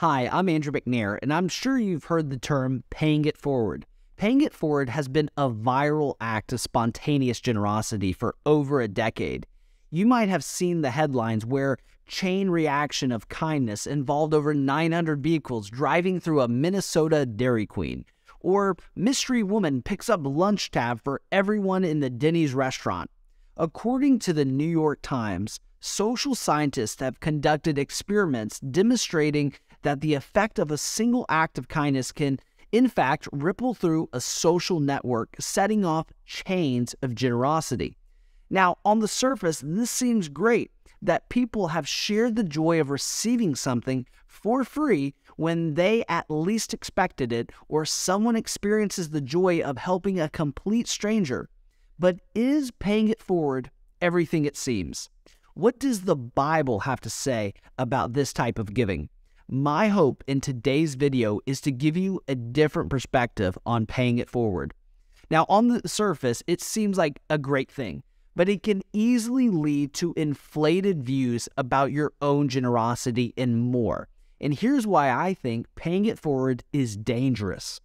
Hi, I'm Andrew McNair, and I'm sure you've heard the term paying it forward. Paying it forward has been a viral act of spontaneous generosity for over a decade. You might have seen the headlines where chain reaction of kindness involved over 900 vehicles driving through a Minnesota Dairy Queen, or mystery woman picks up lunch tab for everyone in the Denny's restaurant. According to the New York Times, social scientists have conducted experiments demonstrating that the effect of a single act of kindness can, in fact, ripple through a social network, setting off chains of generosity. Now, on the surface, this seems great, that people have shared the joy of receiving something for free when they at least expected it, or someone experiences the joy of helping a complete stranger. But is paying it forward everything it seems? What does the Bible have to say about this type of giving? My hope in today's video is to give you a different perspective on paying it forward. Now, on the surface, it seems like a great thing, but it can easily lead to inflated views about your own generosity and more. And here's why I think paying it forward is dangerous.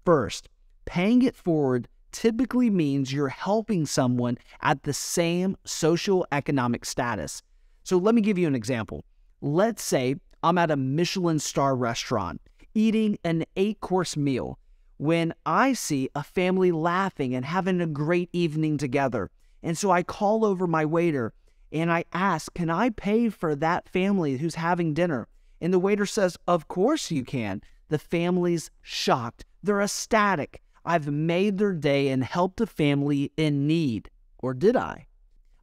First, paying it forward typically means you're helping someone at the same socioeconomic status. So let me give you an example. Let's say I'm at a Michelin star restaurant eating an 8-course meal when I see a family laughing and having a great evening together. And so I call over my waiter and I ask, can I pay for that family who's having dinner? And the waiter says, of course you can. The family's shocked. They're ecstatic. I've made their day and helped a family in need. Or did I?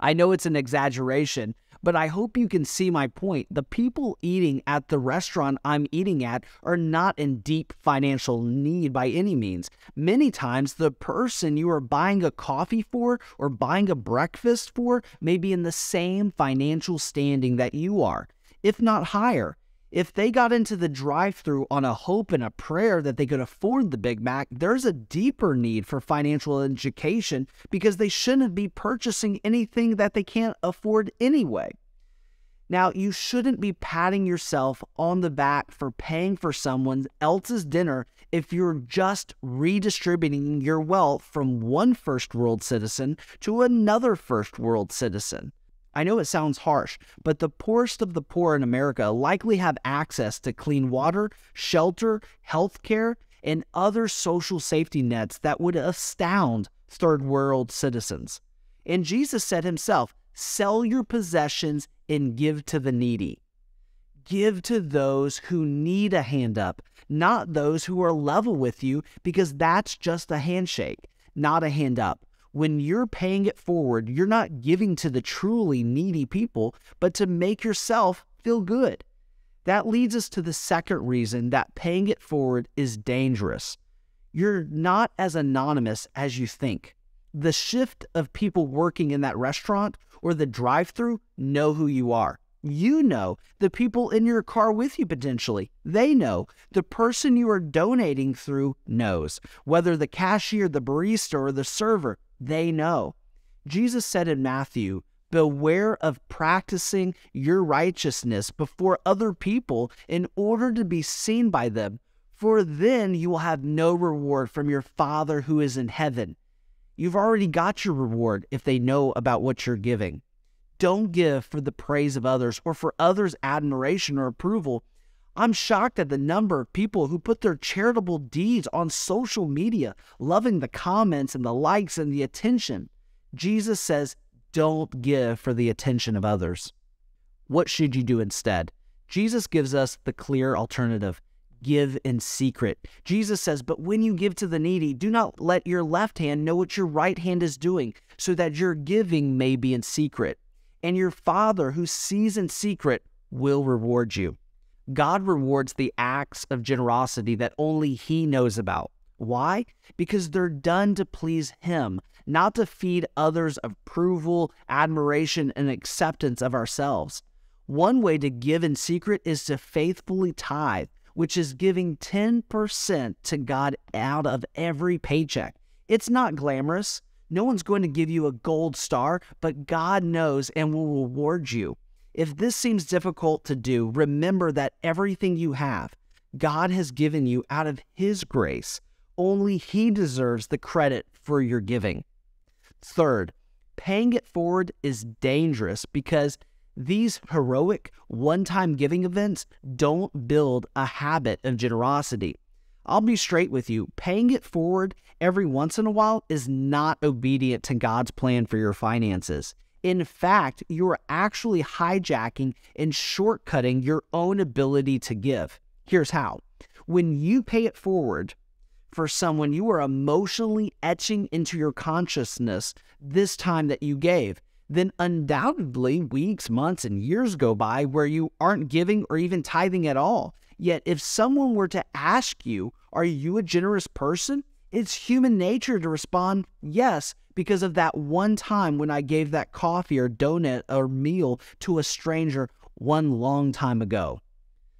I know it's an exaggeration, but I hope you can see my point. The people eating at the restaurant I'm eating at are not in deep financial need by any means. Many times, the person you are buying a coffee for or buying a breakfast for may be in the same financial standing that you are, if not higher. If they got into the drive-thru on a hope and a prayer that they could afford the Big Mac, there's a deeper need for financial education because they shouldn't be purchasing anything that they can't afford anyway. Now, you shouldn't be patting yourself on the back for paying for someone else's dinner if you're just redistributing your wealth from one first world citizen to another first world citizen. I know it sounds harsh, but the poorest of the poor in America likely have access to clean water, shelter, health care, and other social safety nets that would astound third world citizens. And Jesus said himself, sell your possessions and give to the needy. Give to those who need a hand up, not those who are level with you, because that's just a handshake, not a hand up. When you're paying it forward, you're not giving to the truly needy people, but to make yourself feel good. That leads us to the second reason that paying it forward is dangerous. You're not as anonymous as you think. The shift of people working in that restaurant or the drive-thru know who you are. You know. The people in your car with you potentially, they know. The person you are donating through knows. Whether the cashier, the barista, or the server, they know. Jesus said in Matthew, beware of practicing your righteousness before other people in order to be seen by them, for then you will have no reward from your Father who is in heaven. You've already got your reward if they know about what you're giving. Don't give for the praise of others or for others' admiration or approval. I'm shocked at the number of people who put their charitable deeds on social media, loving the comments and the likes and the attention. Jesus says, don't give for the attention of others. What should you do instead? Jesus gives us the clear alternative. Give in secret. Jesus says, but when you give to the needy, do not let your left hand know what your right hand is doing, so that your giving may be in secret. And your Father who sees in secret will reward you. God rewards the acts of generosity that only He knows about. Why? Because they're done to please Him, not to feed others approval, admiration, and acceptance of ourselves. One way to give in secret is to faithfully tithe, which is giving 10% to God out of every paycheck. It's not glamorous. No one's going to give you a gold star, but God knows and will reward you. If this seems difficult to do, remember that everything you have, God has given you out of His grace. Only He deserves the credit for your giving. Third, paying it forward is dangerous because these heroic one-time giving events don't build a habit of generosity. I'll be straight with you. Paying it forward every once in a while is not obedient to God's plan for your finances. In fact, you are actually hijacking and shortcutting your own ability to give. Here's how. When you pay it forward for someone, you are emotionally etching into your consciousness this time that you gave. Then undoubtedly weeks, months, and years go by where you aren't giving or even tithing at all. Yet if someone were to ask you, are you a generous person? It's human nature to respond, yes, because of that one time when I gave that coffee or donut or meal to a stranger one long time ago.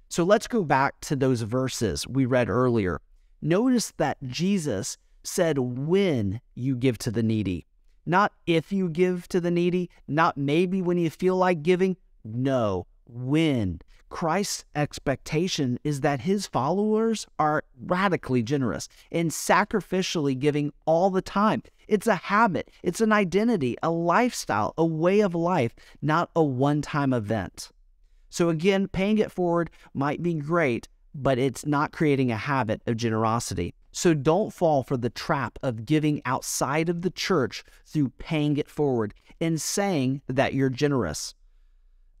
So let's go back to those verses we read earlier. Notice that Jesus said when you give to the needy. Not if you give to the needy, not maybe when you feel like giving. No, when. Christ's expectation is that His followers are radically generous and sacrificially giving all the time. It's a habit, it's an identity, a lifestyle, a way of life, not a one-time event. So again, paying it forward might be great, but it's not creating a habit of generosity. So don't fall for the trap of giving outside of the church through paying it forward and saying that you're generous.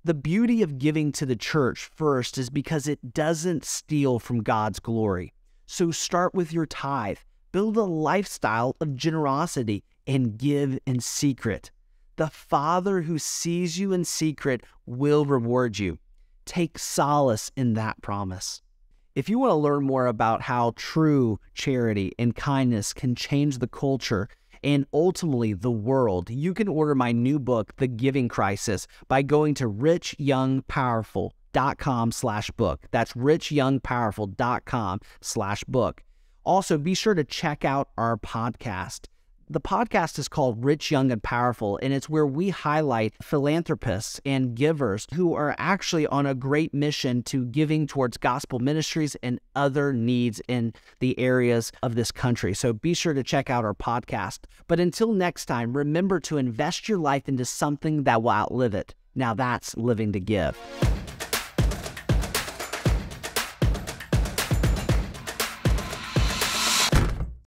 The beauty of giving to the church first is because it doesn't steal from God's glory. So start with your tithe, build a lifestyle of generosity, and give in secret. The Father who sees you in secret will reward you. Take solace in that promise. If you want to learn more about how true charity and kindness can change the culture and ultimately the world, you can order my new book, The Giving Crisis, by going to richyoungpowerful.com/book. That's richyoungpowerful.com/book. Also, be sure to check out our podcast. The podcast is called Rich, Young, and Powerful, and it's where we highlight philanthropists and givers who are actually on a great mission to giving towards gospel ministries and other needs in the areas of this country. So be sure to check out our podcast. But until next time, remember to invest your life into something that will outlive it. Now that's living to give.